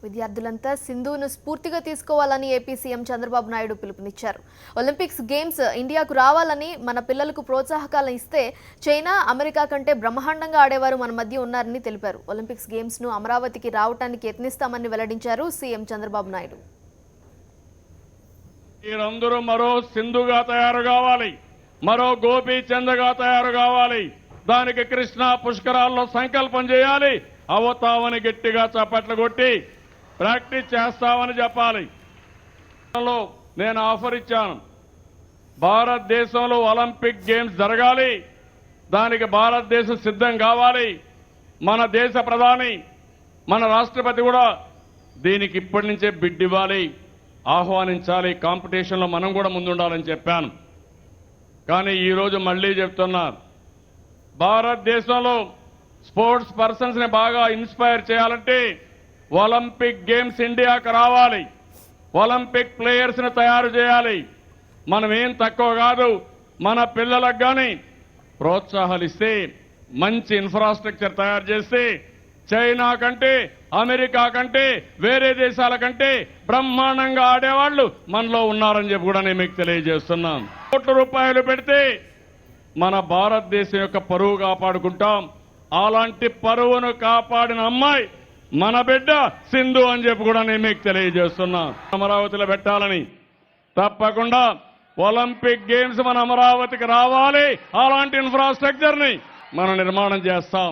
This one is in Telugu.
విద్యార్థులంతా సింధును స్ఫూర్తిగా తీసుకోవాలని ఏపీ సీఎం చంద్రబాబు నాయుడు పిలుపునిచ్చారు. ఒలింపిక్స్ గేమ్స్ ఇండియాకు రావాలని మన పిల్లలకు ప్రోత్సాహకాలను ఇస్తే చైనా, అమెరికా కంటే బ్రహ్మాండంగా ఆడేవారు మన మధ్య ఉన్నారని తెలిపారు. ఒలింపిక్స్ గేమ్స్ ను అమరావతికి రావడానికి యత్నిస్తామని వెల్లడించారు సీఎం చంద్రబాబు నాయుడు. మీరందరూ మరో సింధుగా తయారు కావాలి, మరో గోపీచంద్గా తయారు కావాలి. దానికి కృష్ణా పుష్కరాల్లో సంకల్పం చేయాలి. అవతావని గట్టిగా చప్పట్లు కొట్టి ప్రాక్టీస్ చేస్తామని చెప్పాలి. నేను ఆఫర్ ఇచ్చాను, భారతదేశంలో ఒలింపిక్ గేమ్స్ జరగాలి, దానికి భారతదేశం సిద్ధం కావాలి. మన దేశ ప్రధాని, మన రాష్ట్రపతి కూడా దీనికి ఇప్పటి నుంచే బిడ్ ఇవ్వాలి, ఆహ్వానించాలి. కాంపిటీషన్లో మనం కూడా ముందుండాలని చెప్పాను. కానీ ఈరోజు మళ్లీ చెప్తున్నా, భారతదేశంలో స్పోర్ట్స్ పర్సన్స్ ని బాగా ఇన్స్పైర్ చేయాలంటే ఒలింపిక్ గేమ్స్ ఇండియాకు రావాలి, ఒలింపిక్ ప్లేయర్స్ ని తయారు చేయాలి. మనం ఏం తక్కువ కాదు. మన పిల్లలకు కానీ ప్రోత్సాహాలు ఇస్తే, మంచి ఇన్ఫ్రాస్ట్రక్చర్ తయారు చేస్తే చైనా కంటే, అమెరికా కంటే, వేరే దేశాల కంటే బ్రహ్మాండంగా ఆడేవాళ్లు మనలో ఉన్నారని చెప్పి కూడా నేను మీకు తెలియజేస్తున్నాను. కోట్ల రూపాయలు పెడితే మన భారతదేశం యొక్క పరువు కాపాడుకుంటాం. అలాంటి పరువును కాపాడిన అమ్మాయి మన బిడ్డ సింధు అని చెప్పి కూడా నేను మీకు తెలియజేస్తున్నా. అమరావతిలో పెట్టాలని, తప్పకుండా ఒలింపిక్ గేమ్స్ మన అమరావతికి రావాలి. అలాంటి ఇన్ఫ్రాస్ట్రక్చర్ ని మనం నిర్మాణం చేస్తాం.